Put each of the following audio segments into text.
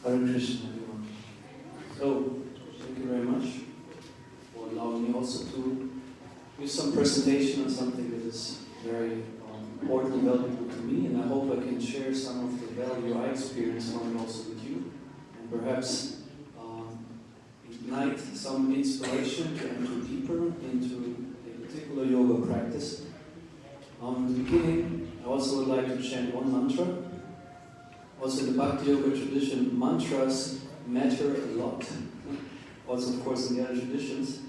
Hare Krishna, everyone. So, thank you very much for allowing me also to give some presentation on something that is very important and valuable to me, and I hope I can share some of the value I experience from it also with you, and perhaps ignite some inspiration to enter deeper into a particular yoga practice. In the beginning, I also would like to chant one mantra. Also in the Bhakti yoga tradition, mantras matter a lot. Also, of course, in the other traditions.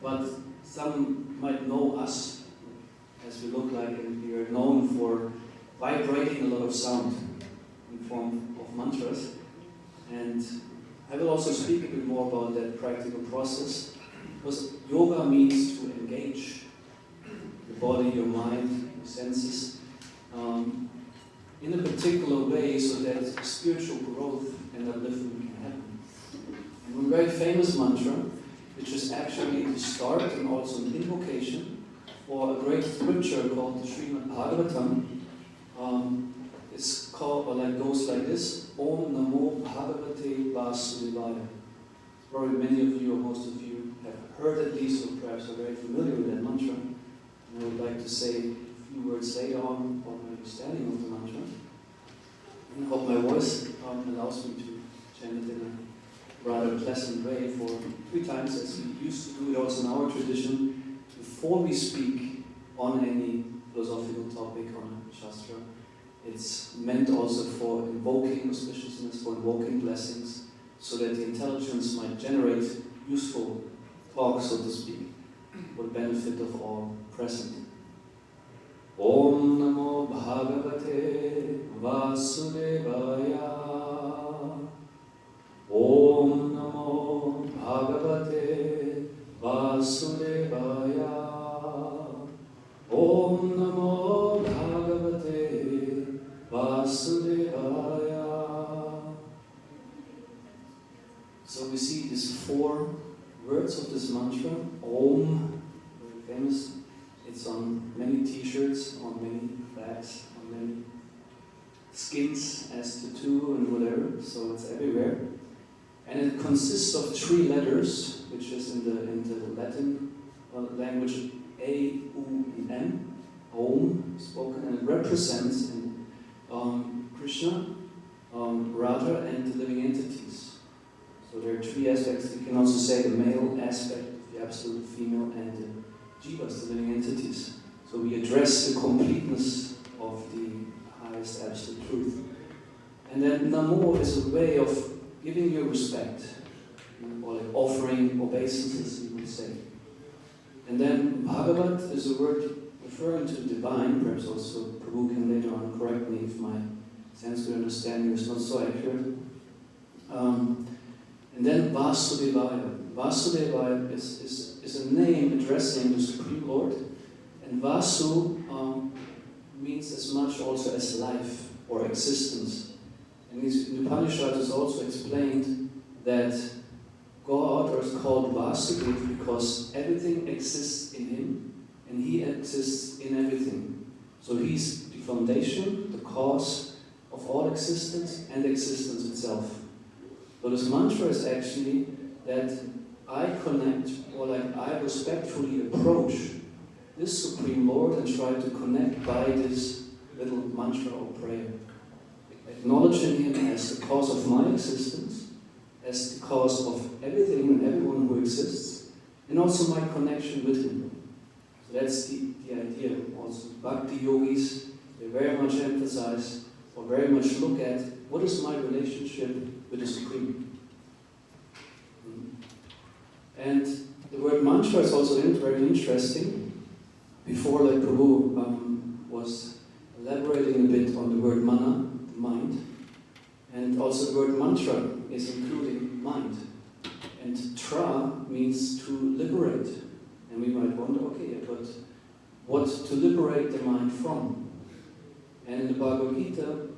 But some might know us as we look like, and we are known for vibrating a lot of sound in form of mantras. And I will also speak a bit more about that practical process, because yoga means to engage the body, your mind, your senses, in a particular way so that spiritual growth and upliftment can happen. And one very famous mantra, which is actually the start and also an invocation for a great scripture called the Srimad Bhagavatam, it's called, or like goes like this: Om Namo Bhagavate Vasudevaya. Probably many of you, or most of you, have heard at least, or perhaps are very familiar with that mantra. And I would like to say a few words later on my understanding of the mantra. And I hope my voice allows me to chant it in a rather pleasant way for 3 times, as we used to do it also in our tradition, before we speak on any philosophical topic, on a shastra. It's meant also for invoking auspiciousness, for invoking blessings, so that the intelligence might generate useful talk, so to speak, for the benefit of all present. Om Namo Bhagavate Vasudevaya. Om Namo Bhagavate Vasudevaya. Om Namo Bhagavate Vasudevaya. So we see these 4 words of this mantra. Om, very famous. It's on many t-shirts, on many bags, on many skins as tattoo and whatever, so it's everywhere. And it consists of 3 letters, which is in the Latin language A, U, and M, Om, spoken, and it represents Krishna, Radha, and the living entities. So there are 3 aspects. You can also say the male aspect, the absolute female, and the jivas, the living entities. So we address the completeness of the highest absolute truth. And then Namo is a way of giving you respect, or like offering obeisances, you would say. And then Bhagavat is a word referring to divine. Perhaps also Prabhu can later on correct me if my Sanskrit understanding is not so accurate. And then Vasudevaya. Vasudevaya is a name addressing the Supreme Lord. And Vasu means as much also as life or existence. And in the Upanishad is also explained that God is called Vasudeva because everything exists in Him and He exists in everything. So He's the foundation, the cause of all existence and existence itself. So this mantra is actually that I connect, or like I respectfully approach this Supreme Lord and try to connect by this little mantra or prayer. Acknowledging Him as the cause of my existence, as the cause of everything and everyone who exists, and also my connection with Him. So that's the idea. Also, Bhakti yogis, they very much emphasize or very much look at what is my relationship with the Supreme. And the word mantra is also very interesting. Before, like Prabhu was elaborating a bit on the word mana, the mind, and also the word mantra is including mind. And tra means to liberate. And we might wonder, okay, but what to liberate the mind from? And in the Bhagavad Gita,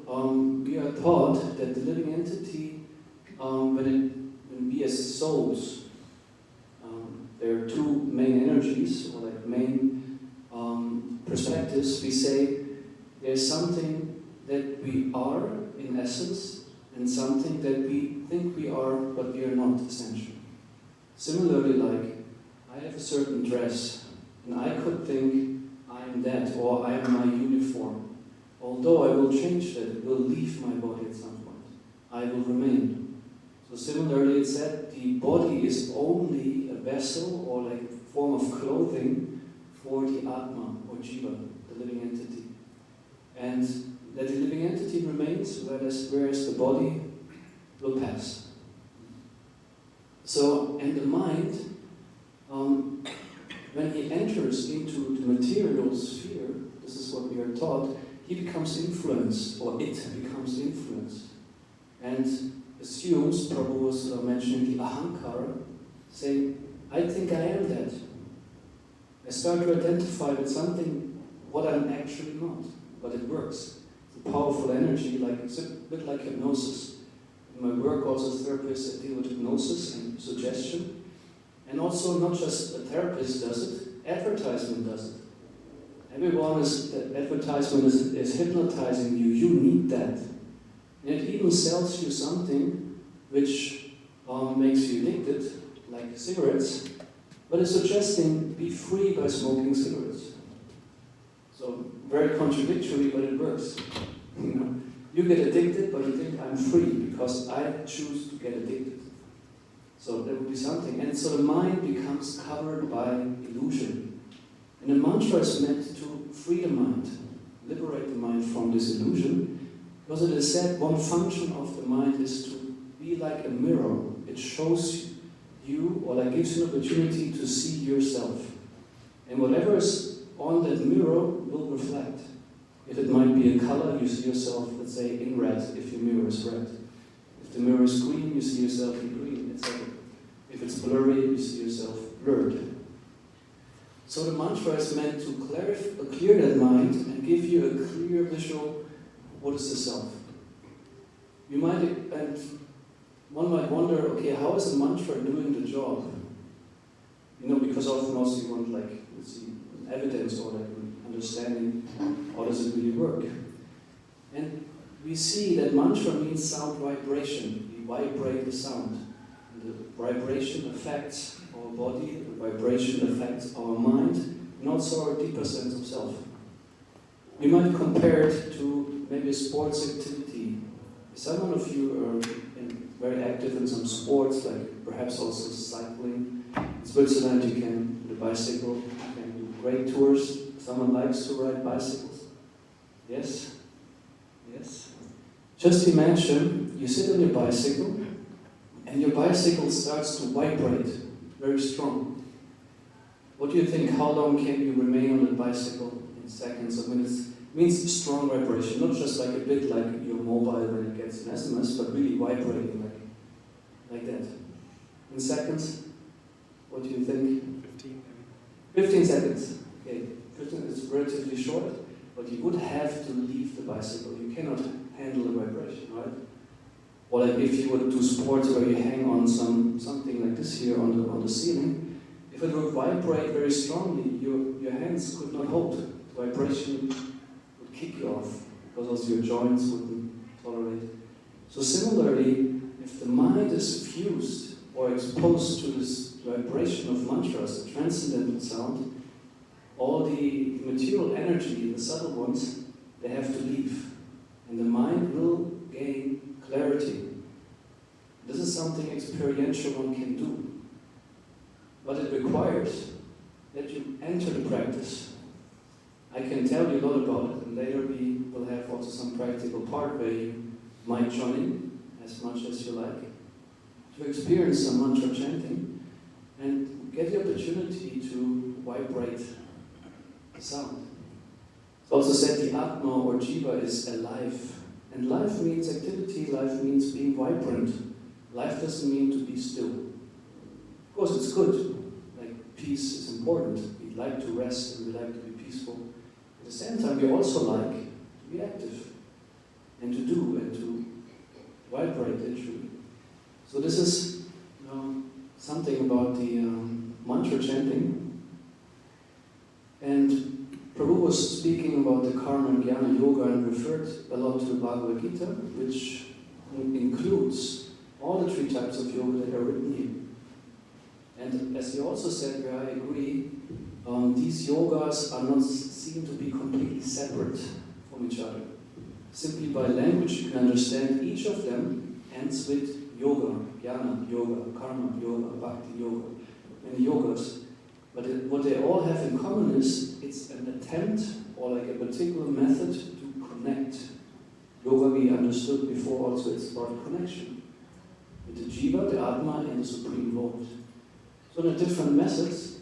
we are taught that the living entity, when we as souls, there are 2 main energies, or like main perspectives. We say there's something that we are in essence, and something that we think we are, but we are not essentially. Similarly, like, I have a certain dress, and I could think I am that, or I am my uniform. Although I will change that, it will leave my body at some point. I will remain. So similarly, it said the body is only a vessel or like a form of clothing for the Atma or Jiva, the living entity. And that the living entity remains, whereas the body will pass. So, and the mind, when he enters into the material sphere, this is what we are taught, he becomes influenced, or it becomes influenced, and assumes, Prabhu was mentioning the ahankara, saying, I think I am that. I start to identify with something what I'm actually not, but it works. It's a powerful energy, it's a bit like hypnosis. In my work also as a therapist, I deal with hypnosis and suggestion. And also not just a therapist does it, advertisement does it. Everyone advertisement is hypnotizing you, you need that. And it even sells you something which makes you addicted, like cigarettes, but it's suggesting be free by smoking cigarettes. So very contradictory, but it works. You get addicted, but you think I'm free because I choose to get addicted. So there would be something. And so the mind becomes covered by illusion. And the mantra is meant to free the mind, liberate the mind from this illusion, because it is said one function of the mind is to be like a mirror. It shows you, or like gives you an opportunity to see yourself. And whatever is on that mirror will reflect. If it might be a color, you see yourself, let's say, in red, if your mirror is red. If the mirror is green, you see yourself in green, etc. If it's blurry, you see yourself blurred. So the mantra is meant to clear that mind and give you a clear visual, what is the self? You might, and one might wonder, okay, how is a mantra doing the job? Because often also you want, let's see, evidence or understanding, how does it really work? And we see that mantra means sound vibration. We vibrate the sound. And the vibration affects our body, the vibration affects our mind, and also our deeper sense of self. We might compare it to maybe a sports activity. Some of you are very active in some sports, like perhaps also cycling. In Switzerland you can, with a bicycle, you can do great tours. Someone likes to ride bicycles? Yes? Yes? Just imagine you sit on your bicycle and your bicycle starts to vibrate very strong. What do you think? How long can you remain on the bicycle in seconds or minutes? It means strong vibration, not just like a bit like your mobile when it gets an SMS, but really vibrating like that. In seconds? What do you think? 15 maybe. 15 seconds. Okay. 15 is relatively short, but you would have to leave the bicycle. You cannot handle the vibration, right? Or like if you would do sports where you hang on something like this here on the ceiling, if it would vibrate very strongly, your hands could not hold. The vibration would kick you off because also your joints wouldn't tolerate it. So similarly, if the mind is fused or exposed to this vibration of mantras, the transcendental sound, all the material energy, the subtle ones, they have to leave. And the mind will gain clarity. This is something experiential one can do. But it requires that you enter the practice. I can tell you a lot about it, and later we will have also some practical part where you might join in as much as you like to experience some mantra chanting and get the opportunity to vibrate the sound. It's also said the Atma or Jiva is alive. And life means activity, life means being vibrant. Life doesn't mean to be still. Of course it's good, like peace is important. We like to rest and we like to be peaceful. At the same time we also like to be active and to do and to vibrate literally. So this is something about the mantra chanting. And Prabhu was speaking about the karma and jnana yoga and referred a lot to the Bhagavad Gita, which includes all the 3 types of yoga that are written here. And as you also said, where I agree, these yogas are not seen to be completely separate from each other. Simply by language you can understand each of them ends with yoga, jnana yoga, karma yoga, bhakti yoga, many yogas. But what they all have in common is it's an attempt or like a particular method to connect. Yoga we understood before also it's about connection with the jiva, the atma and the Supreme Lord. So there are different methods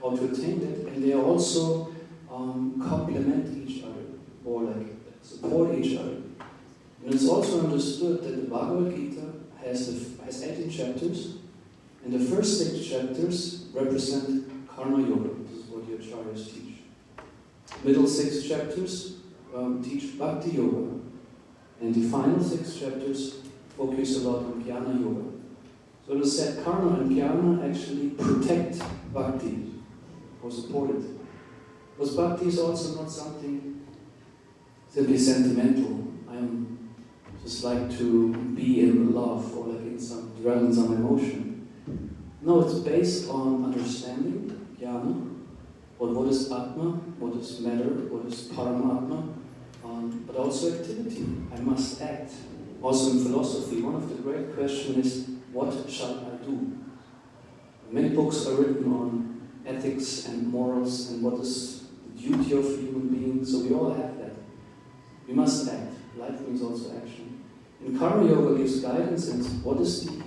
how to attain that, and they also complement each other or like support each other. And it's also understood that the Bhagavad Gita has 18 chapters, and the first 6 chapters represent karma yoga. This is what the acharyas teach. The middle 6 chapters teach bhakti yoga, and the final 6 chapters focus a lot on jnana yoga. So it is said karma and jnana actually protect bhakti or support it. Because bhakti is also not something simply sentimental. I'm just like to be in love or like in some dwell in some emotion. No, it's based on understanding, jnana, or what is atma, what is matter, what is paramatma, but also activity. I must act. Also in philosophy, one of the great questions is, what shall I do? Many books are written on ethics and morals and what is the duty of human beings, so we all have that. We must act. Life means also action. And karma yoga gives guidance in what is the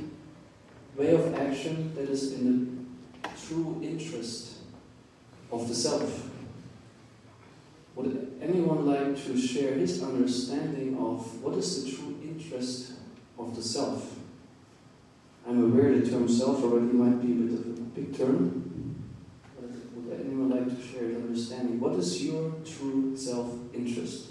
way of action that is in the true interest of the self. Would anyone like to share his understanding of what is the true interest of the self? I'm aware the term self already might be a bit of a big term, but would anyone like to share his understanding? What is your true self-interest?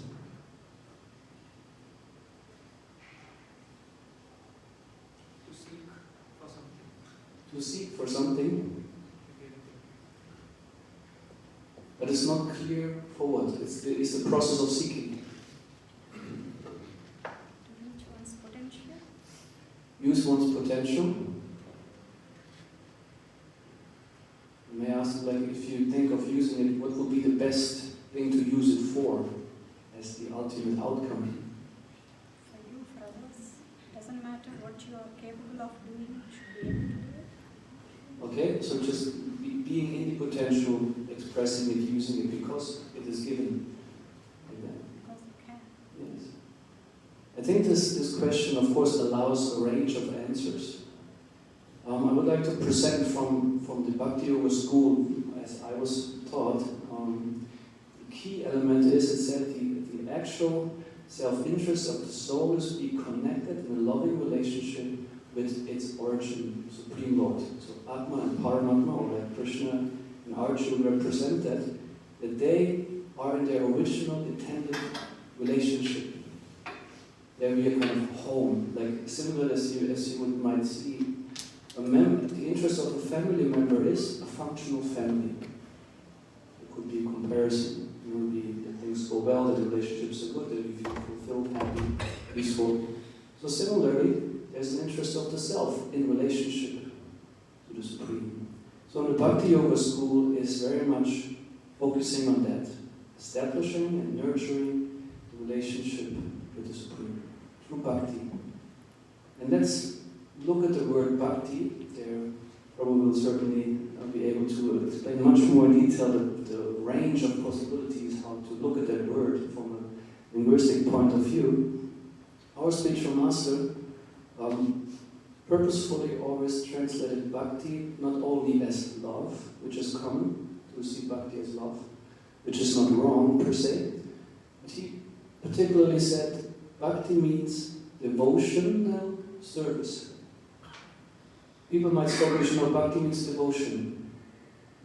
To seek for something that is not clear for what? It's the process of seeking. Use one's potential. Use one's potential. May I ask, like, if you think of using it, what would be the best thing to use it for as the ultimate outcome? For you, for others, doesn't matter what you are capable of doing, you should be able to do it. Okay, so just being in the potential, expressing it, using it because it is given. Like that. Because you can. Yes. I think this question, of course, allows a range of answers. I would like to present from the Bhakti Yoga school, as I was taught. The key element is, it said, the actual self-interest of the soul is to be connected in a loving relationship with its origin, Supreme Lord. So Atma and Paramatma, or like Krishna and Arjuna represent that they are in their original intended relationship. There we are kind of home, like similar as you might see. The interest of a family member is a functional family. It could be a comparison. It would be that things go well, that the relationships are good, that you feel fulfilled, happy, peaceful. So similarly, there's an interest of the self in relationship to the Supreme. So the Bhakti Yoga school is very much focusing on that, establishing and nurturing the relationship with the Supreme through Bhakti. And let's look at the word Bhakti. There probably will certainly be able to explain much more detail the range of possibilities how to look at that word from a linguistic point of view. Our spiritual master purposefully always translated Bhakti not only as love, which is common to see Bhakti as love, which is not wrong per se, but he particularly said Bhakti means devotional service. People might focus on Bhakti means devotion,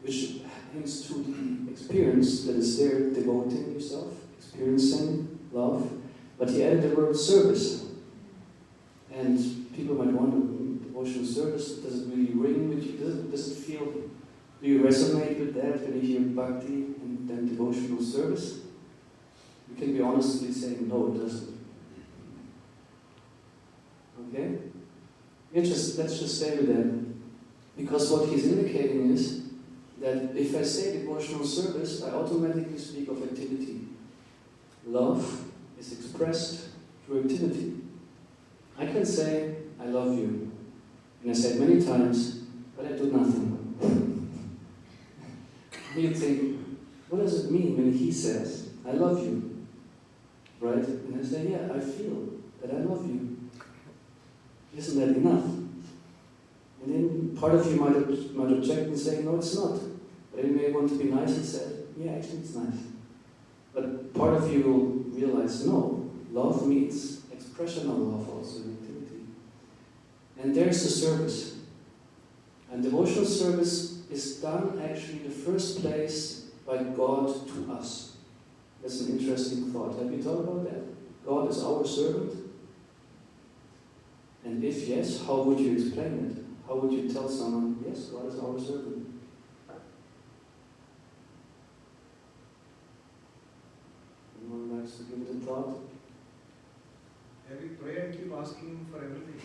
which hints to the experience that is there, devoting yourself, experiencing love, but he added the word service. And people might wonder, devotional service, does it really ring with you? Does it feel, do you resonate with that when you hear Bhakti and then devotional service? We can be honestly saying, no, it doesn't. let's just stay with that. Because what he's indicating is that if I say devotional service, I automatically speak of activity. Love is expressed through activity. I can say, I love you. And I say it many times, but I do nothing. You think, what does it mean when he says, I love you? Right? And I say, yeah, I feel that I love you. Isn't that enough? And then part of you might object and say, no, it's not. But you may want to be nice and say, yeah, actually it's nice. But part of you will realize, no, love means expression of love also in activity. And there's the service. And devotional service is done actually in the first place by God to us. That's an interesting thought. Have you thought about that? God is our servant? And if yes, how would you explain it? How would you tell someone, yes, God is our servant? Anyone likes to give it a thought? Yeah, we pray and keep asking Him for everything.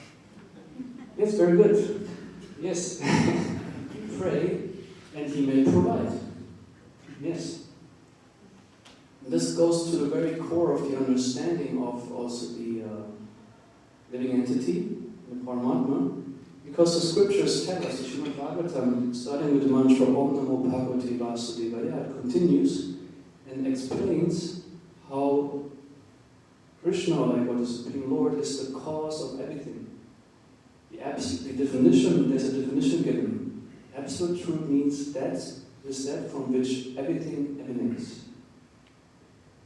Yes, very good. Yes. You pray and He may provide. Yes. And this goes to the very core of the understanding of also the living entity, the Paramatma, because the scriptures tell us, the Srimad Bhagavatam, starting with the mantra Om Namo Bhagavate Vasudevaya, it continues and explains how Krishna, like what the Supreme Lord, is the cause of everything. The definition, there's a definition given. Absolute truth means that is that from which everything emanates.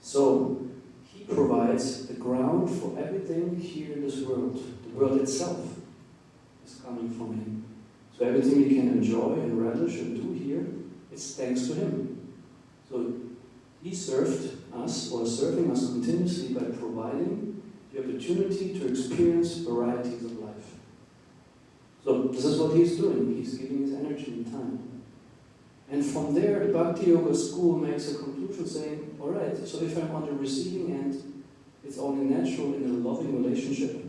So, He provides the ground for everything here in this world. The world itself is coming from Him. So everything we can enjoy and relish and do here, it's thanks to Him. So He served us, or serving us continuously by providing the opportunity to experience varieties of life. So this is what He's doing. He's giving His energy and time. And from there, the Bhakti Yoga school makes a conclusion saying, alright, so if I'm on the receiving end, it's only natural in a loving relationship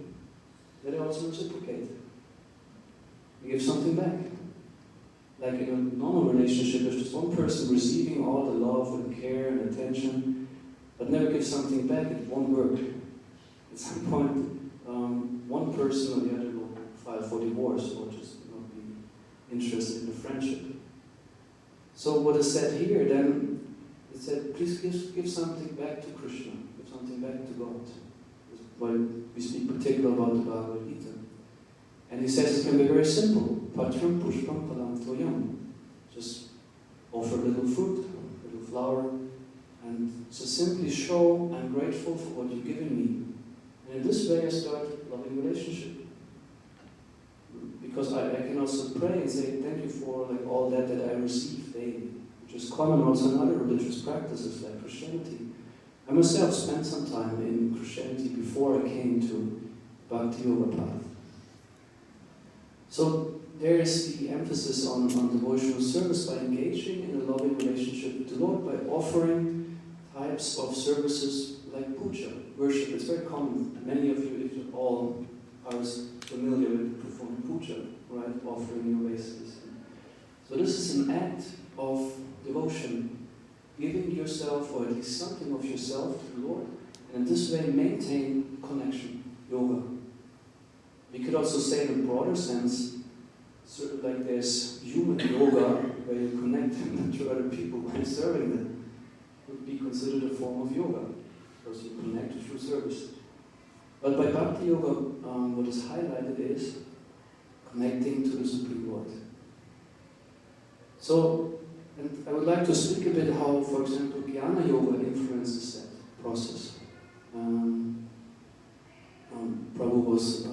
that I also reciprocate. You give something back. Like in a normal relationship, there's just one person receiving all the love and care and attention, but never gives something back, it won't work. At some point, one person or the other will file for divorce or just not be interested in the friendship. So what is said here then, it said, please give something back to Krishna, give something back to God. That's why we speak particularly about the Bhagavad Gita. And he says it can be very simple. Patram pushpam palam toyam. Just offer a little fruit, a little flower, and just simply show I'm grateful for what you've given me. And in this way I start a loving relationship. Because I can also pray and say thank you for like all that I receive daily, which is common also in other religious practices like Christianity. I myself spent some time in Christianity before I came to Bhakti Yoga path. So there is the emphasis on devotional service by engaging in a loving relationship with the Lord, by offering types of services like puja, worship. It's very common. Many of you, if not all, are familiar with performing puja, right? Offering your obeisances. So this is an act of devotion, giving yourself, or at least something of yourself to the Lord, and in this way maintain connection, yoga. We could also say in a broader sense, sort of like there's human yoga, where you connect to other people by serving them, would be considered a form of yoga, because you connect through service. But by Bhakti Yoga, what is highlighted is connecting to the Supreme Lord. So, and I would like to speak a bit how, for example, Jnana Yoga influences that process. Prabhu was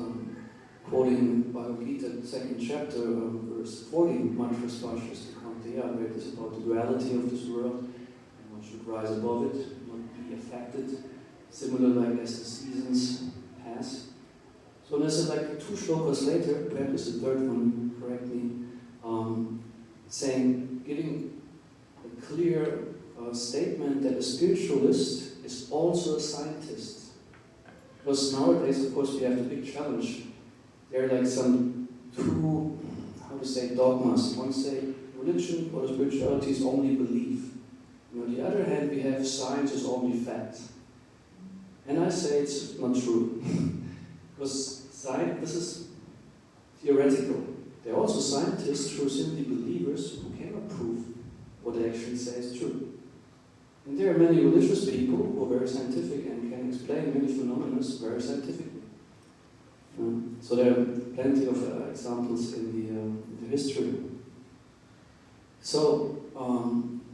quoting Bhagavad Gita, the second chapter, verse 40, Mantra Spashas Tikanteya, where it is about the duality of this world, and one should rise above it, not be affected, similar like as the seasons pass. So this is like 2 shlokas later, perhaps the third one, correct me, saying, giving a clear statement that a spiritualist is also a scientist. Because nowadays, of course, we have the big challenge. There are like some two, how to say, dogmas. One say religion or spirituality is only belief. And on the other hand, we have science is only fact. And I say it's not true. Because science, this is theoretical. There are also scientists who are simply believers who cannot prove what they actually say is true. And there are many religious people who are very scientific and can explain many phenomena very scientifically. So there are plenty of examples in the history. So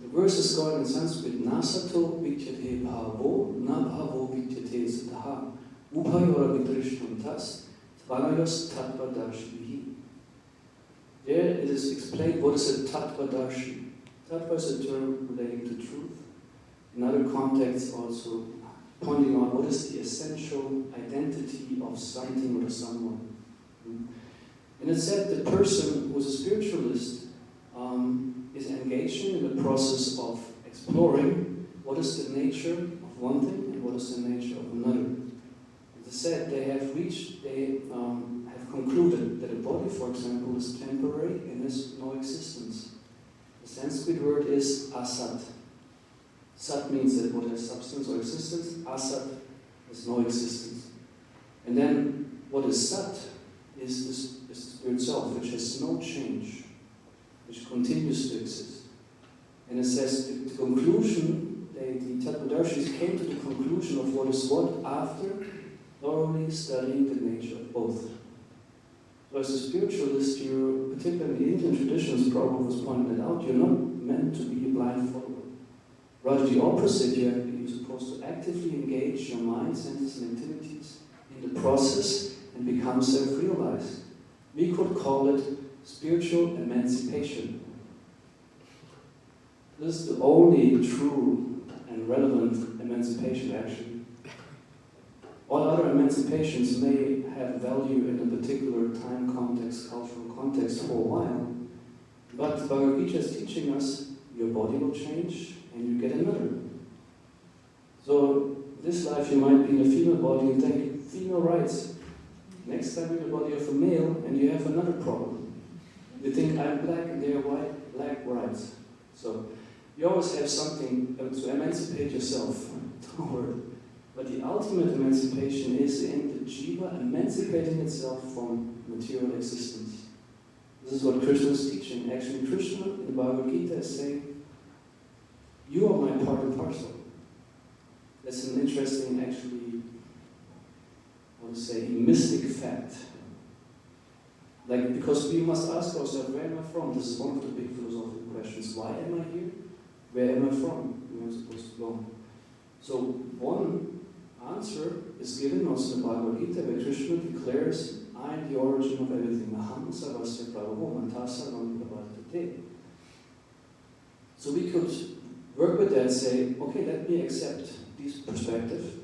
the verse is going in Sanskrit, Nasato vidyate bhavo, na bhavo vidyate sataha, upayora vidrishnam tas, tvanayos tattvadarshinihi. There it is explained what is a tattvadarshi. Tattva is a term relating to truth. In other contexts also pointing out what is the essential identity of something or someone. And it said the person who is a spiritualist is engaging in the process of exploring what is the nature of one thing and what is the nature of another. As I said, they have concluded that a body, for example, is temporary and has no existence. The Sanskrit word is asat. Sat means that what has substance or existence. Asat has no existence. And then what is sat is the spirit self, which has no change, which continues to exist. And it says the conclusion, the Tattvadarshis came to the conclusion of what is what after thoroughly studying the nature of both. So as a spiritualist, you're, particularly in the Indian traditions, Prabhupada was pointing that out, you're not meant to be a blind follower. Rather the opposite, you're supposed to actively engage your mind, senses, and activities in the process and become self-realized. We could call it spiritual emancipation. This is the only true and relevant emancipation, actually. All other emancipations may have value in a particular time context, cultural context for a while, but Bhagavad Gita is teaching us your body will change and you get another. So this life you might be in a female body and think female rights. Next time you're in the body of a male and you have another problem. You think I'm black and they're white, black rights. So you always have something to emancipate yourself toward. But the ultimate emancipation is in the jiva emancipating itself from material existence. This is what Krishna is teaching. Actually, Krishna in the Bhagavad Gita is saying, you are my part and parcel. That's an interesting, actually, I would say, mystic fact. Like, because we must ask ourselves, where am I from? This is one of the big philosophical questions. Why am I here? Where am I from? Where am I supposed to go? So, one answer is given also in the Bhagavad Gita, where Krishna declares, I am the origin of everything. Aham sarvasya prabhu mantasa namapravartate. So we could work with that and say, okay, let me accept this perspective,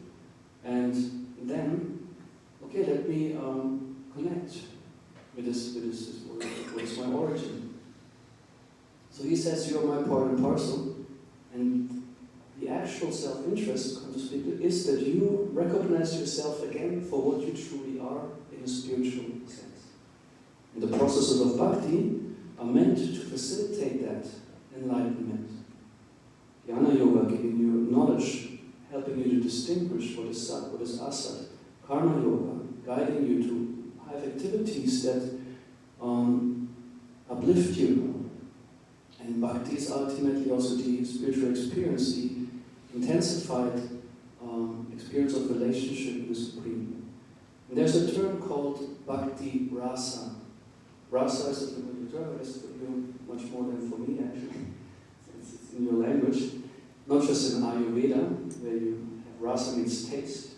and then, okay, let me connect with this what is my origin. So he says, you are my part and parcel, and the actual self-interest, come to speak, is that you recognize yourself again for what you truly are in a spiritual sense. And the processes of bhakti are meant to facilitate that enlightenment. Jnana Yoga giving you knowledge, helping you to distinguish what is sat, what is asat. Karma Yoga guiding you to have activities that uplift you. And bhakti is ultimately also the spiritual experience, the intensified experience of relationship with the Supreme. And there's a term called bhakti rasa. Rasa is a familiar term, it's for you much more than for me actually. It's in your language. Not just in Ayurveda, where you have rasa means taste,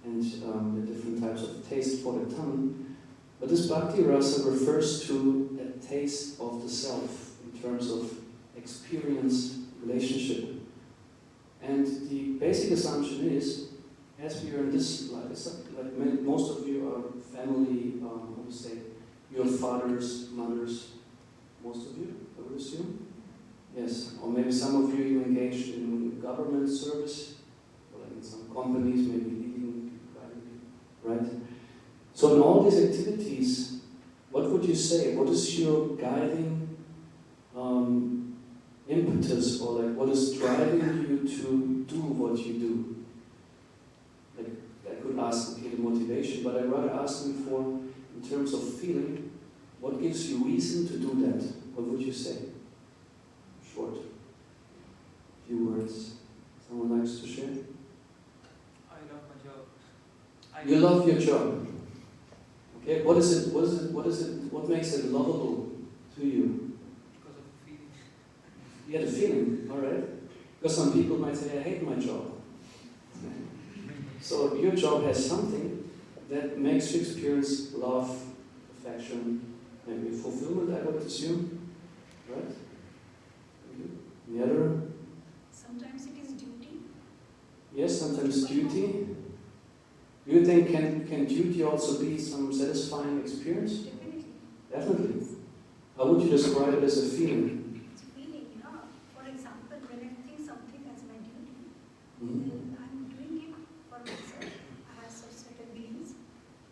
and the different types of taste for the tongue. But this bhakti rasa refers to a taste of the self in terms of experience, relationship. And the basic assumption is, as we are in this life, like most of you are family, how to say, your fathers, mothers, most of you, I would assume. Yes, or maybe some of you engaged in government service, or like in some companies, maybe leading, right? So in all these activities, what would would you say? What is your guiding impetus, or like what is driving you to do what you do? Like I could ask, okay, the motivation, but I'd rather ask you for, in terms of feeling, what gives you reason to do that? What would you say? Short. Few words. Someone likes to share? I love my job. You love your job. Okay, what is it? What makes it lovable to you? Because of the feeling. Yeah, the feeling, alright. Because some people might say, I hate my job. So your job has something that makes you experience love, affection, maybe fulfillment, I would assume. Right? The other? Sometimes it is duty. Yes, sometimes duty. Do you think can duty also be some satisfying experience? Definitely. Definitely. How would you describe it as a feeling? It's feeling, yeah. For example, when I think something as my duty, Mm-hmm. then I'm doing it for myself. I have some certain beliefs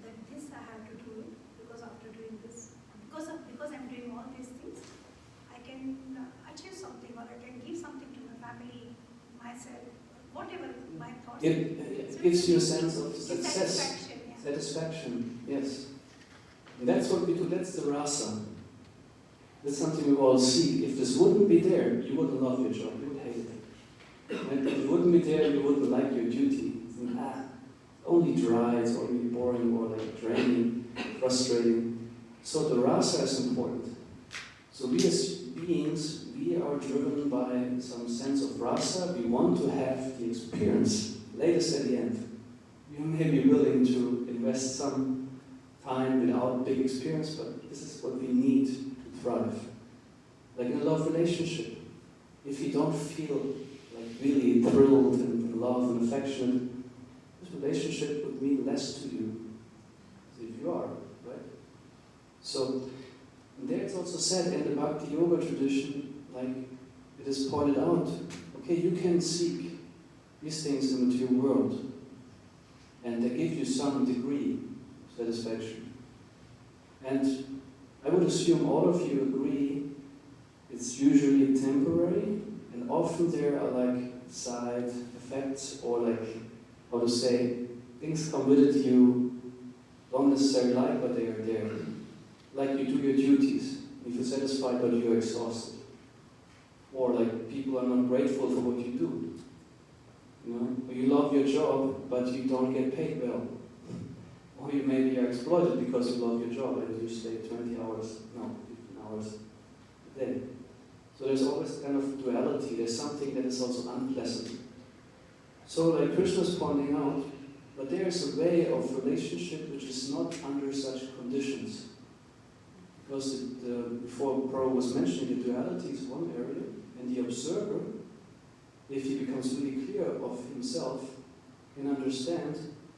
that this I have to do it because after doing this, because I'm doing all these things, I can achieve something, or I can give something to my family, myself, whatever my thoughts. It gives you a sense of success. Satisfaction, yeah. Satisfaction, yes. And that's what we do, that's the rasa. That's something we all seek. If this wouldn't be there, you wouldn't love your job, you would hate it. And if it wouldn't be there, you wouldn't like your duty. Only dry, it's only boring, or like draining, frustrating. So the rasa is important. So we as beings, we are driven by some sense of rasa. We want to have the experience, latest at the end. You may be willing to invest some time without big experience, but this is what we need to thrive. Like in a love relationship, if you don't feel like really thrilled and in love and affectionate, this relationship would mean less to you if you are, right? So there it's also said in the Bhakti Yoga tradition, like it is pointed out, okay, you can seek these things in the material world, and they give you some degree of satisfaction. And I would assume all of you agree it's usually temporary, and often there are like side effects, or like, how to say, things come with it you don't necessarily like, but they are there. Like you do your duties, you feel satisfied, but you're exhausted. Or like people are not grateful for what you do. You know? Or you love your job, but you don't get paid well. Or you maybe are exploited because you love your job and you stay 15 hours a day. So there's always kind of duality. There's something that is also unpleasant. So like Krishna's pointing out, but there is a way of relationship which is not under such conditions. Because before Prabhupada was mentioning, the duality is one area, and the observer, if he becomes really clear of himself, can understand,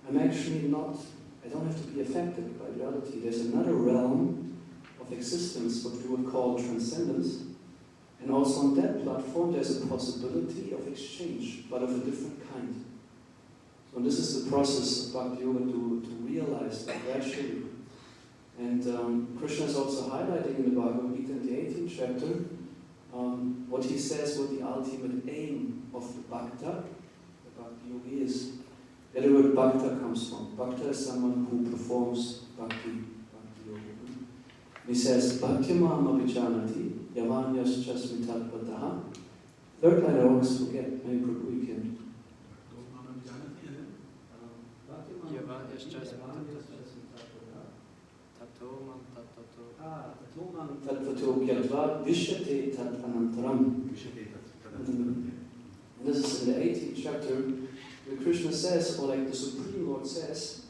I don't have to be affected by duality. There's another realm of existence, what we would call transcendence, and also on that platform there's a possibility of exchange, but of a different kind. So this is the process of Bhakti Yoga to realize that gradually. And Krishna is also highlighting in the Bhagavad Gita in the 18th chapter what he says, what the ultimate aim of the Bhakta, the Bhakti Yogi is. Where the word Bhakta comes from. Bhakta is someone who performs Bhakti Yoga. He says, Bhaktimam abhijanati yavanyascha smitatpataha. Third line I always forget, maybe Prabhu you can. Tattvato gyatva vishyate tat anantaram. And this is in the 18th chapter, where Krishna says, or like the Supreme Lord says,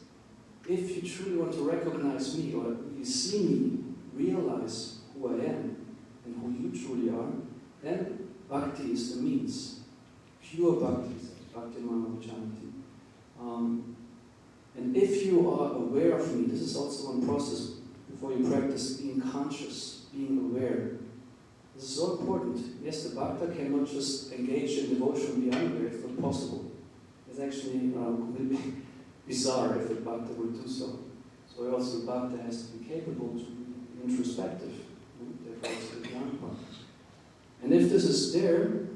if you truly want to recognize me, or you see me, realize who I am, and who you truly are, then Bhakti is the means. Pure Bhakti, Bhakti Manavachanti. And if you are aware of me, this is also one process before you practice being conscious, being aware. This is so important. Yes, the Bhakta cannot just engage in devotion and be unaware. It's not possible. It's actually completely bizarre if a Bhakta would do so. So also the Bhakta has to be capable to introspective. Therefore, it's the Jnana part. And if this is there,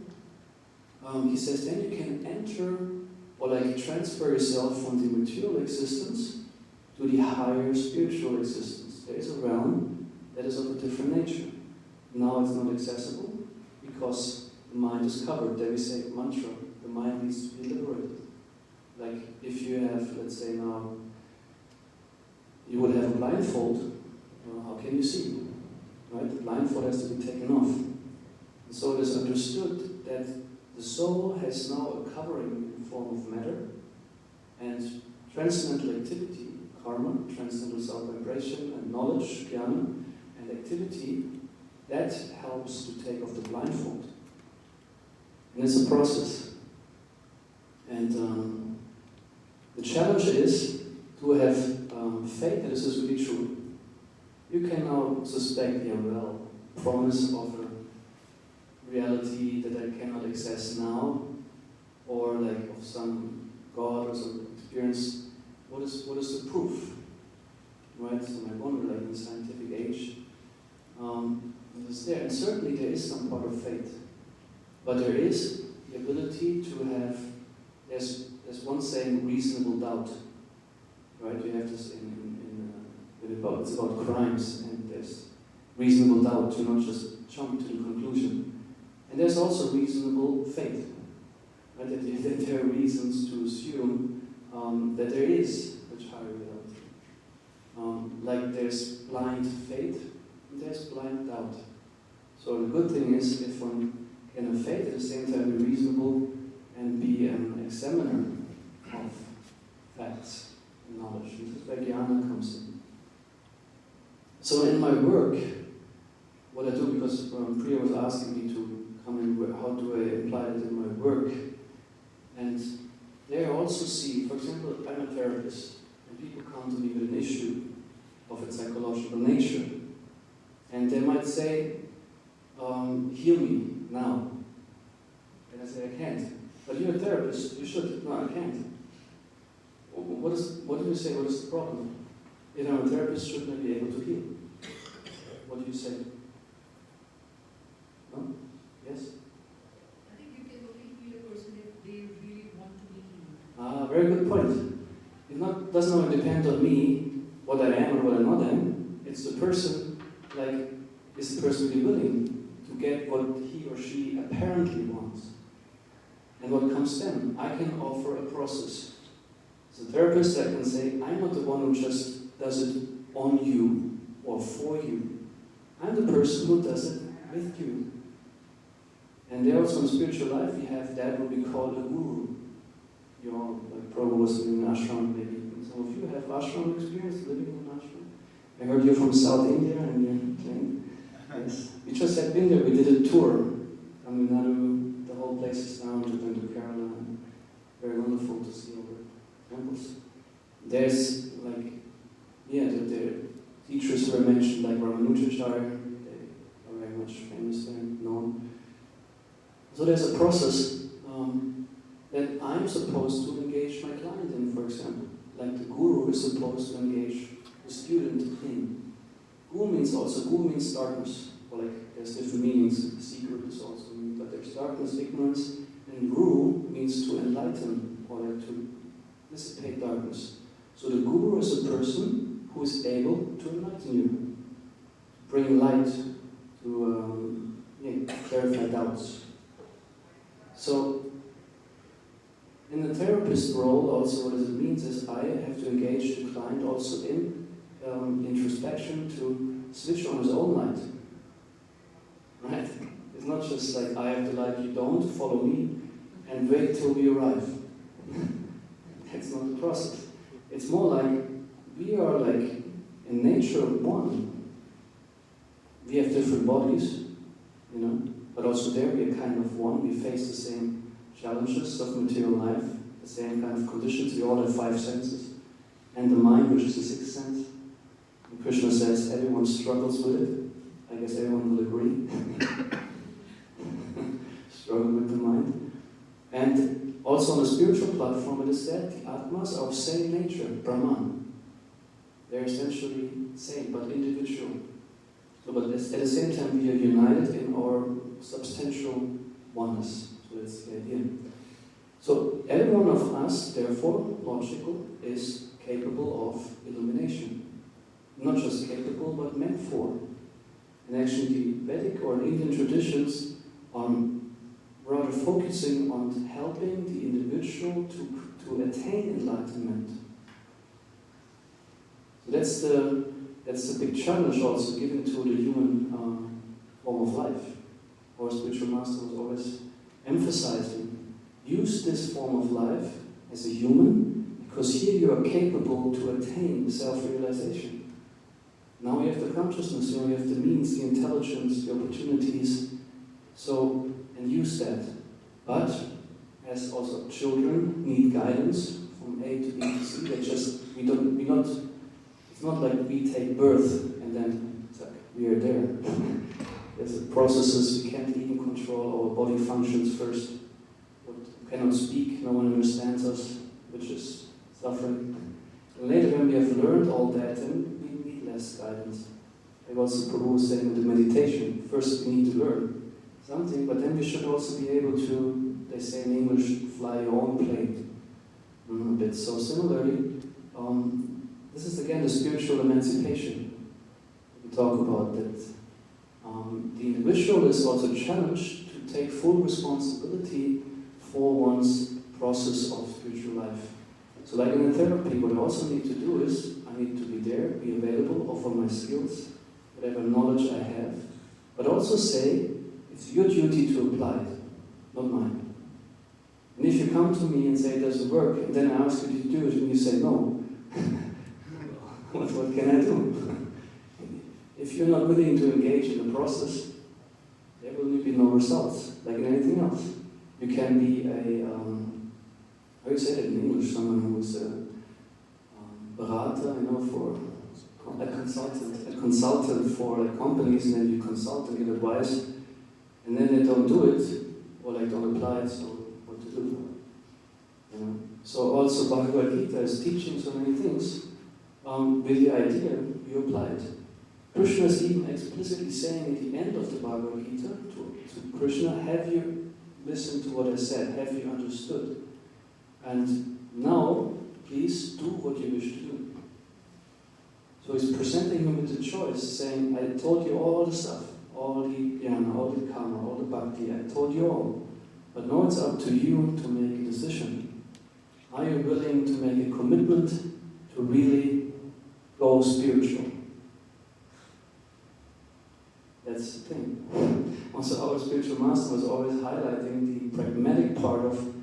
he says, then you can enter or like transfer yourself from the material existence to the higher spiritual existence. There is a realm that is of a different nature. Now it's not accessible because the mind is covered. There we say mantra, the mind needs to be liberated. Like if you have, let's say now, you would have a blindfold, well, how can you see? Right? The blindfold has to be taken off. And so it is understood that the soul has now a covering in form of matter, and transcendental activity, karma, transcendental self-vibration, and knowledge, jnana, and activity, that helps to take off the blindfold. And it's a process. And the challenge is to have faith that this is really true. You can now suspect, yeah, well, promise of a reality that I cannot access now, or like of some God or some experience. What is the proof? Right? So I wonder, like in the scientific age, it is there. And certainly there is some part of faith. But there is the ability to have, there's one saying, reasonable doubt. Right? You have this it's about crimes, and there's reasonable doubt to not just jump to the conclusion. And there's also reasonable faith. Right? That there are reasons to assume that there is a higher reality. Like there's blind faith, and there's blind doubt. So the good thing is if one can have faith, at the same time be reasonable and be an examiner of facts and knowledge. This is where jnana comes in. So in my work, what I do, because Priya was asking me to come in, how do I apply it in my work? And there I also see, for example, I'm a therapist, and people come to me with an issue of its psychological nature. And they might say, heal me now. And I say, I can't. But you're a therapist, you should. No, I can't. What do you say, what is the problem? If I'm a therapist, shouldn't I be able to heal? What do you say? No? Yes? I think you can only heal a person if they really want to be healed. Very good point. It doesn't only depend on me, what I am or what I'm not am. It's the person, like, is the person really willing to get what he or she apparently wants? And what comes then? I can offer a process. As a therapist, I can say, I'm not the one who just does it on you or for you. I'm the person who does it with you. And there also in spiritual life, we have that what we call a guru. You all, like Prabhu was in an ashram, maybe some of you have ashram experience, living in an ashram. I heard you're from South India and you're playing. Yes. We just had been there, we did a tour. Tamil Nadu, the whole place is down to Kerala. Very wonderful to see all the temples. There's like, yeah, the teachers who are mentioned, like Ramanujacharya, they are very much famous there, known. So there's a process that I'm supposed to engage my client in, for example. Like the guru is supposed to engage the student in. Guru means darkness. Or like there's different meanings. Secret is also, but there's darkness, ignorance, and guru means to enlighten or like to dissipate darkness. So the guru is a person who is able to enlighten you, bring light, to clarify doubts. So, in the therapist role, also what it means is I have to engage the client also in introspection to switch on his own light. Right? It's not just like I have the light, you don't, follow me, and wait till we arrive. That's not the process. It's more like we are like in nature one. We have different bodies, you know, but also there we are kind of one. We face the same challenges of material life, the same kind of conditions. We all have 5 senses. And the mind, which is the 6th sense. And Krishna says everyone struggles with it. I guess everyone will agree. Struggle with the mind. And also on a spiritual platform, it is said the Atmas are of same nature, Brahman. They're essentially same, but individual. So, but at the same time, we are united in our substantial oneness. So that's the idea. So every one of us, therefore, logical, is capable of illumination. Not just capable, but meant for. And actually, the Vedic or Indian traditions are rather focusing on helping the individual to attain enlightenment. So that's the big challenge also given to the human form of life. Our spiritual master was always emphasizing, use this form of life as a human, because here you are capable to attain self-realization. Now you have the consciousness, you have the means, the intelligence, the opportunities, so, and use that. But, as also children need guidance from A to B to C, it's not like we take birth and then it's like we are there. There's processes we can't even control, our body functions first. We cannot speak, no one understands us, which is suffering. And later when we have learned all that, then we need less guidance. Like also Prabhu was saying with the meditation, first we need to learn something, but then we should also be able to, they say in English, fly your own plane. A bit so similarly, this is again the spiritual emancipation we talk about, that the individual is also challenged to take full responsibility for one's process of spiritual life. So like in the therapy, what I also need to do is, I need to be there, be available, offer my skills, whatever knowledge I have, but also say, it's your duty to apply it, not mine. And if you come to me and say it doesn't work, and then I ask you to do it, and you say no, what can I do? If you're not willing to engage in the process, there will be no results, like in anything else. You can be a, how do you say that in English, someone who's a berater, for a consultant for like companies, and then you consult and give advice, and then they don't do it, or like don't apply it, so what to do? So also Bhagavad Gita is teaching so many things. With the idea, you apply it. Krishna is even explicitly saying at the end of the Bhagavad Gita to Krishna, have you listened to what I said? Have you understood? And now, please do what you wish to do. So he's presenting him with the choice, saying, I told you all the stuff, all the jnana, all the karma, all the bhakti, I told you all. But now it's up to you to make a decision. Are you willing to make a commitment to really go spiritual? That's the thing. Also, our spiritual master was always highlighting the pragmatic part of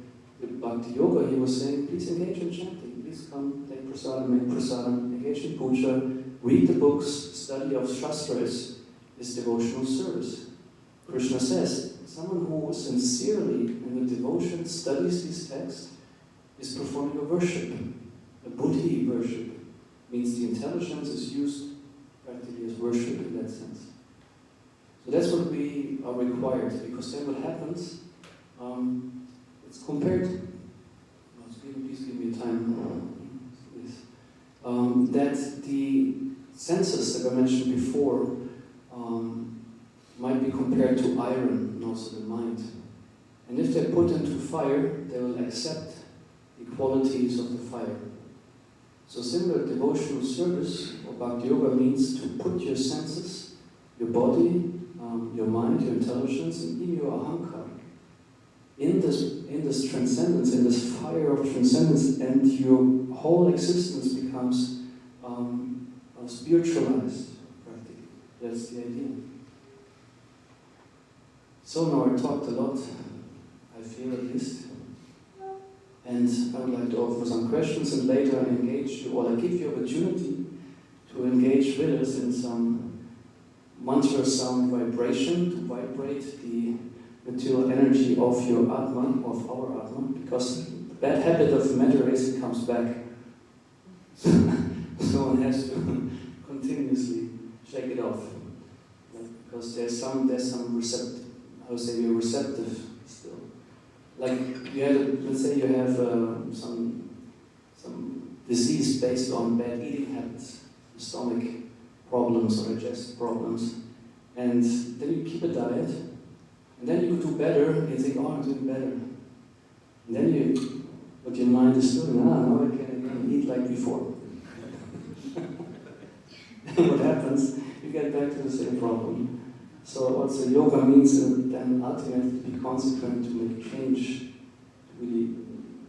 the Bhakti Yoga. He was saying, please engage in chanting, please come, take prasadam, make prasadam, engage in puja, read the books, study of Shastras is devotional service. Krishna says, someone who sincerely in the devotion studies these texts is performing a worship, a buddhi worship. Means the intelligence is used practically as worship in that sense. So that's what we are required, because then what happens, it's compared, please give me time, that the senses that I mentioned before might be compared to iron, and also the mind. And if they're put into fire, they will accept the qualities of the fire. So similar devotional service or Bhakti Yoga means to put your senses, your body, your mind, your intelligence, and even your ahankara in this transcendence, in this fire of transcendence, and your whole existence becomes spiritualized, practically. That's the idea. So now I talked a lot, I feel at least. And I would like to offer some questions, and later I engage you, or I give you opportunity to engage with us in some mantra sound vibration, to vibrate the material energy of your Atma, of our Atma, because the bad habit of matter is it comes back. So one has to continuously shake it off. Because there's some receptive, I would say we're receptive still. Like let's say you have some disease based on bad eating habits, stomach problems or digestive problems, And then you keep a diet, and then you do better, and you think, oh, I'm doing better. And then what your mind is doing, now I can eat like before. And what happens? You get back to the same problem. So also yoga means then ultimately to be consequent, to make change, to really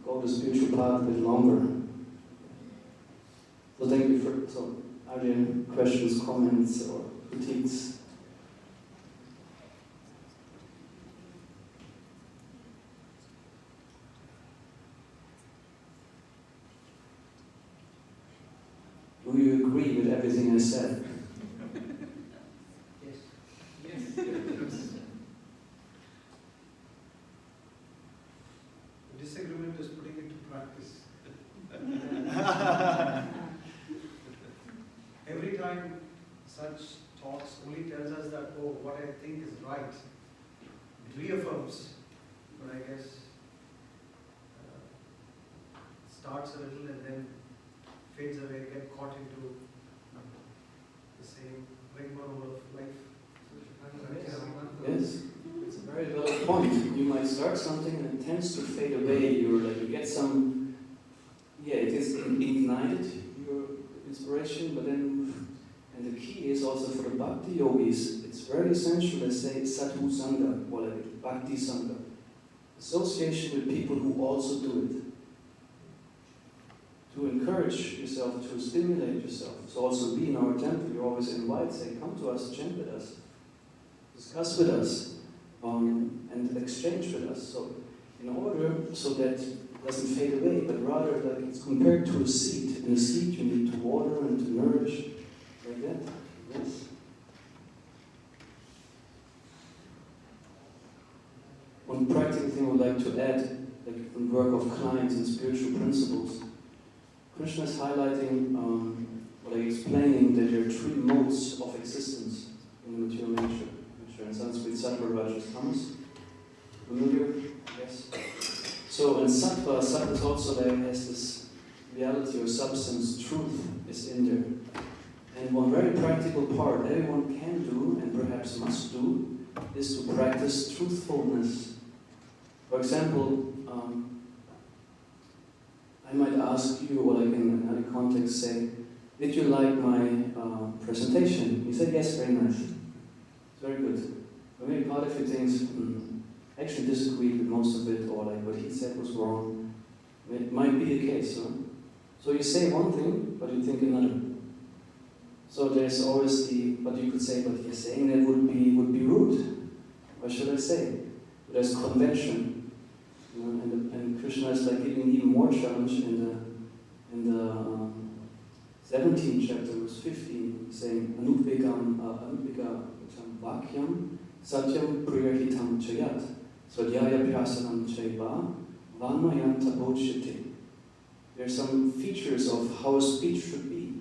go the spiritual path a bit longer. So thank you for, so are there questions, comments, or critiques? Do you agree with everything I said? Yes. Yes. The disagreement is putting it to practice. Every time such talks only tells us that, oh, what I think is right. It reaffirms, but I guess starts a little and then fades away, get caught into the same rigmarole of life. Yes, it's a very valid point. You might start something and it tends to fade away. You get some, it is ignited, your inspiration, but then, and the key is also for the Bhakti yogis, it's very essential, they say Sadhu Sangha, or like Bhakti Sangha. Association with people who also do it. To encourage yourself, to stimulate yourself. So also be in our temple, you're always invited, say, come to us, chant with us, discuss with us, and exchange with us. So in order so that it doesn't fade away, but rather like it's compared to a seed. In a seed you need to water and to nourish, like that. Yes. One practical thing I would like to add, like in work of clients and spiritual principles, Krishna is highlighting, explaining that there are three modes of existence in the material nature. In Sanskrit, sattva, rajas, tamas. Familiar? Yes. So in sattva is also there has this reality or substance, truth is in there. And one very practical part everyone can do and perhaps must do is to practice truthfulness. For example, I might ask you, or like in another context say, did you like my presentation? You said yes, very nice. It's very good. But maybe part of you thinks, I actually disagreed with most of it, or like what he said was wrong. It might be the case, huh? So you say one thing, but you think another. So there's always but you could say, but you're saying that would be rude. What should I say? But there's convention. And Krishna is like giving even more challenge in the 17th chapter, verse 15, saying Anudvegam vakyam satyam priyahitam chayat swadhyaya pyasanam chaiva vanmayam tabochyate. There are some features of how a speech should be.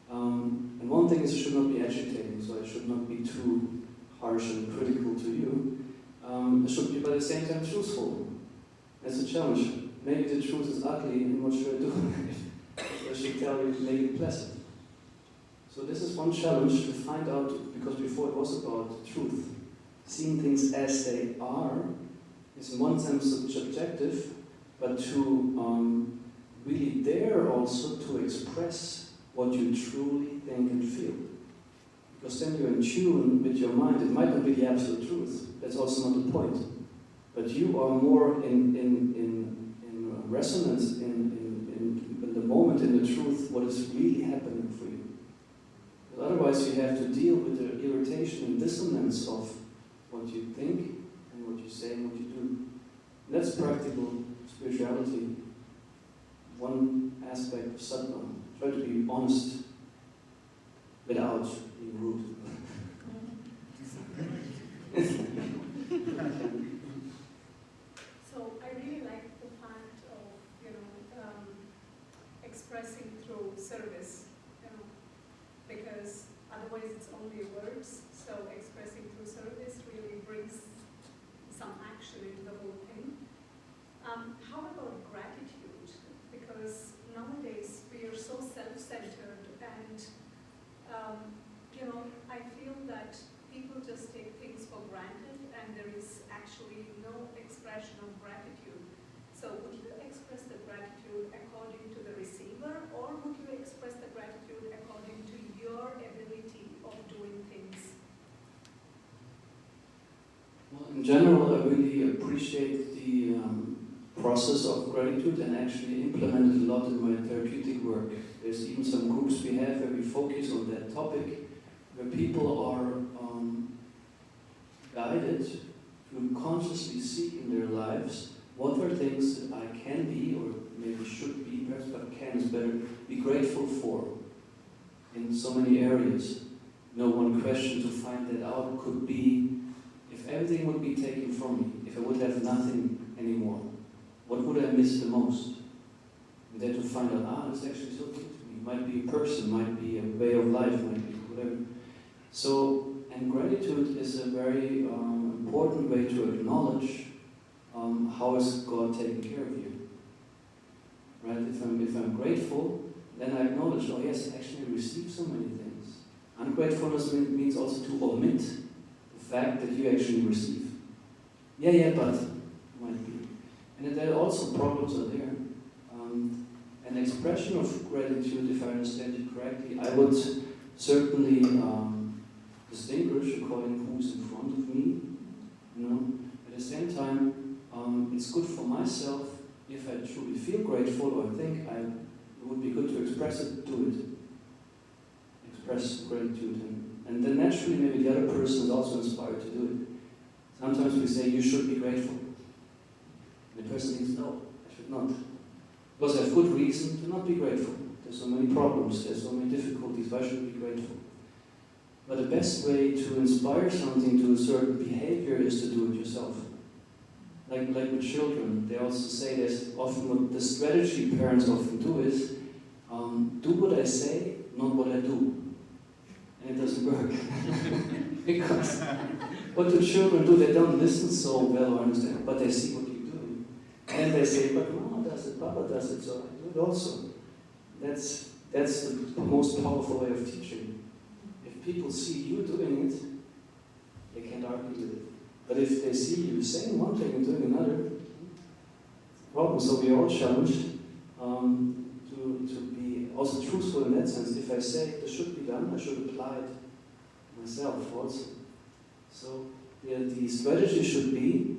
And one thing is it should not be agitating, so it should not be too harsh and critical to you. It should be, by the same time, truthful. That's a challenge. Maybe the truth is ugly, and what should I do? I should tell you, make it pleasant. So this is one challenge to find out, because before it was about truth. Seeing things as they are is in one sense subjective, but to really dare also to express what you truly think and feel. Because then you're in tune with your mind. It might not be the absolute truth. That's also not the point. But you are more in resonance in the moment, in the truth, what is really happening for you. Because otherwise you have to deal with the irritation and dissonance of what you think and what you say and what you do. And that's practical spirituality. One aspect of sadhana. Try to be honest without being rude. So I really like the fact of, expressing through service, because otherwise it's only words. So expressing through service really brings some action into the whole thing. How about gratitude? Because nowadays we are so self-centered, and I feel that people just take things for granted and there is actually no expression of gratitude. So would you express the gratitude according to the receiver, or would you express the gratitude according to your ability of doing things? Well, in general, I really appreciate the process of gratitude and actually implement it a lot in my therapeutic work. There's even some groups we have where we focus on that topic, where people are guided to consciously seek in their lives what are things that I can be, or maybe should be, perhaps, but can is better, be grateful for in so many areas. No one question to find that out could be, if everything would be taken from me, if I would have nothing anymore, what would I miss the most? And then to find out, it's actually so good to me. It might be a person, might be a way of life, might be whatever. So, and gratitude is a very important way to acknowledge how is God taking care of you. Right? If I'm grateful, then I acknowledge, oh yes, actually I received so many things. Ungratefulness means also to omit the fact that you actually receive. Yeah, but might be. And there are also problems are there. An expression of gratitude, if I understand you correctly, I would certainly distinguish according to who's in front of me. You know, at the same time, it's good for myself if I truly feel grateful or think it would be good to express it, do it. Express gratitude, and then naturally maybe the other person is also inspired to do it. Sometimes we say you should be grateful. And the person thinks, no, I should not. Because I have good reason to not be grateful. There's so many problems, there's so many difficulties, why should I be grateful? But the best way to inspire something to a certain behavior is to do it yourself. Like with children, they also say there's often what the strategy parents often do is, do what I say, not what I do. And it doesn't work. Because what do children do? They don't listen so well or understand, but they see what you're doing. And they say, but Mama does it, Papa does it, so I do it also. That's the most powerful way of teaching. If people see you doing it, they can't argue with it. But if they see you saying one thing and doing another, it's a problem. So we are all challenged to be also truthful in that sense. If I say this should be done, I should apply it myself also. So the strategy should be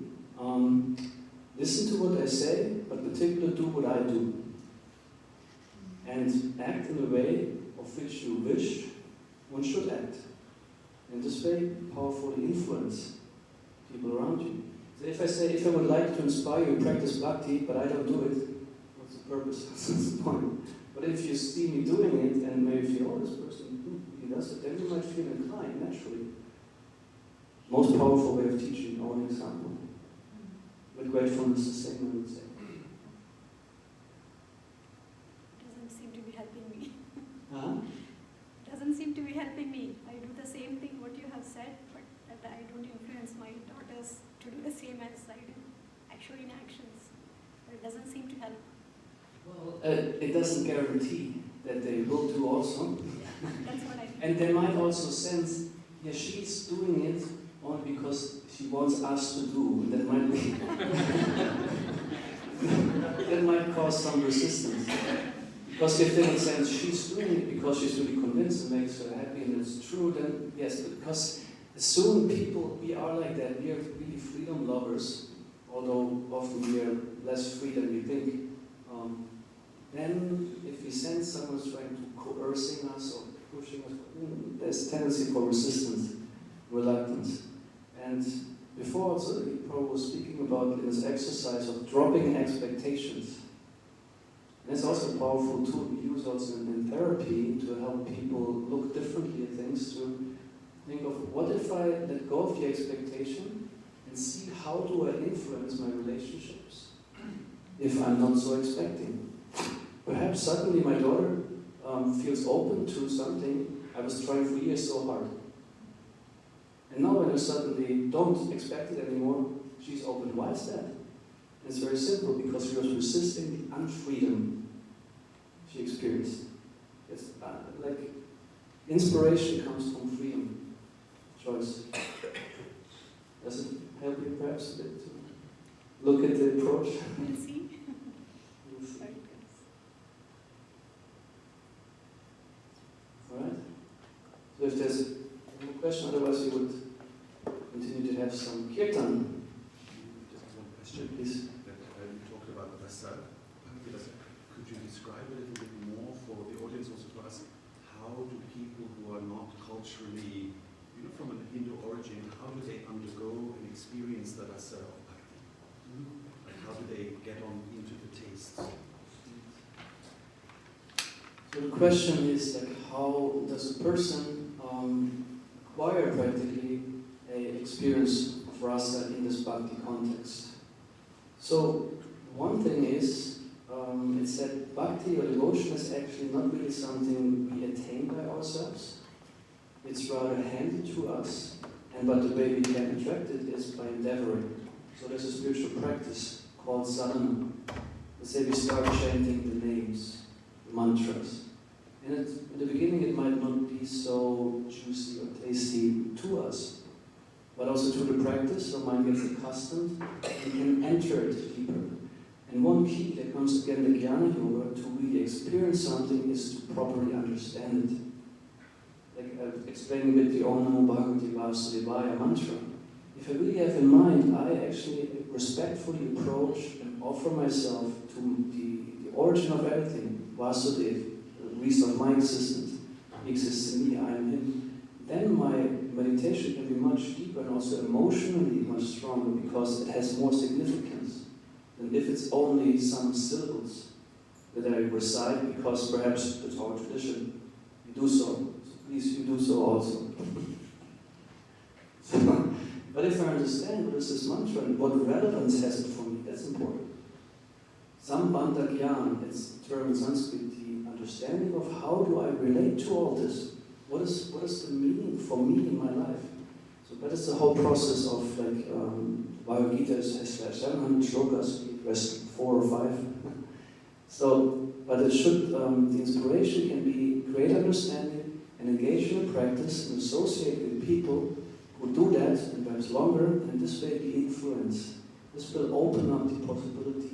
listen to what I say, but particularly do what I do. And act in a way of which you wish one should act. And this way powerfully influence people around you. So if I would like to inspire you to practice Bhakti, but I don't do it, what's the purpose? What's the point? But if you see me doing it and maybe feel, oh, this person, he does it, then you might feel inclined naturally. Most powerful way of teaching, own example. With gratefulness, the same, I would say. Doesn't seem to be helping me. Huh? Doesn't seem to be helping me. I do the same thing what you have said, but that I don't influence my daughters to do the same as I do, actually in actions. But it doesn't seem to help. Well, it doesn't guarantee that they will do also. Yeah, that's what I think. And they might also sense, yeah, she's doing it only because she wants us to do. And that might be that might cause some resistance. Because if they would sense she's doing it because she's really convinced and makes her happy and it's true, then yes, because soon people, we are like that. We are really freedom lovers, although often we are less free than we think. Then if we sense someone's trying to coercing us or pushing us, there's a tendency for resistance, reluctance. And before also, the Prabhupada was speaking about this exercise of dropping expectations. And it's also a powerful tool we use also in therapy to help people look differently at things, to think of what if I let go of the expectation and see how do I influence my relationships if I'm not so expecting. Perhaps suddenly my daughter feels open to something I was trying for years so hard. And now when I suddenly don't expect it anymore, she's open. Why is that? It's very simple, because she was resisting the unfreedom she experienced. It's like inspiration comes from freedom. choice. Does it help you perhaps a bit to look at the approach? We'll see. We'll see. Right, yes. Alright? So if there's no question, otherwise we would continue to have some kirtan. Just one question. Please. That you talked about the rasa. Could you describe a little bit more for the audience, also to us, how do people who are not culturally, from a Hindu origin, how do they undergo and experience the rasa of bhakti? Like how do they get on into the tastes? So the question is, like, how does a person acquire practically an experience of rasa in this bhakti context? So one thing is, it's that bhakti or devotion is actually not really something we attain by ourselves. It's rather handed to us, but the way we can attract it is by endeavoring. So there's a spiritual practice called sadhana. Let's say we start chanting the names, the mantras. And in the beginning it might not be so juicy or tasty to us, but also through the practice, our mind gets accustomed and can enter it deeper. And one key that comes again the jnana yoga to really experience something is to properly understand it. Like explaining a bit the Om Namo Bhagavate Vasudevaya mantra. If I really have in mind, I actually respectfully approach and offer myself to the origin of everything, Vasudev, the reason of my existence. He exists in me, I am him. Then my meditation can be much deeper and also emotionally much stronger because it has more significance than if it's only some syllables that I recite because perhaps it's our tradition. You do so. So please, you do so also. But if I understand what is this mantra and what relevance has it for me, that's important. Sambandha Gyan, it's a term in Sanskrit, the understanding of how do I relate to all this? What is the meaning for me in my life? So that is the whole process of Bhagavad Gita has 700 shlokas, we address 4 or 5. So, but it should, the inspiration can be great understanding and engage in a practice and associate with people who do that and perhaps longer, and this way be influenced. This will open up the possibility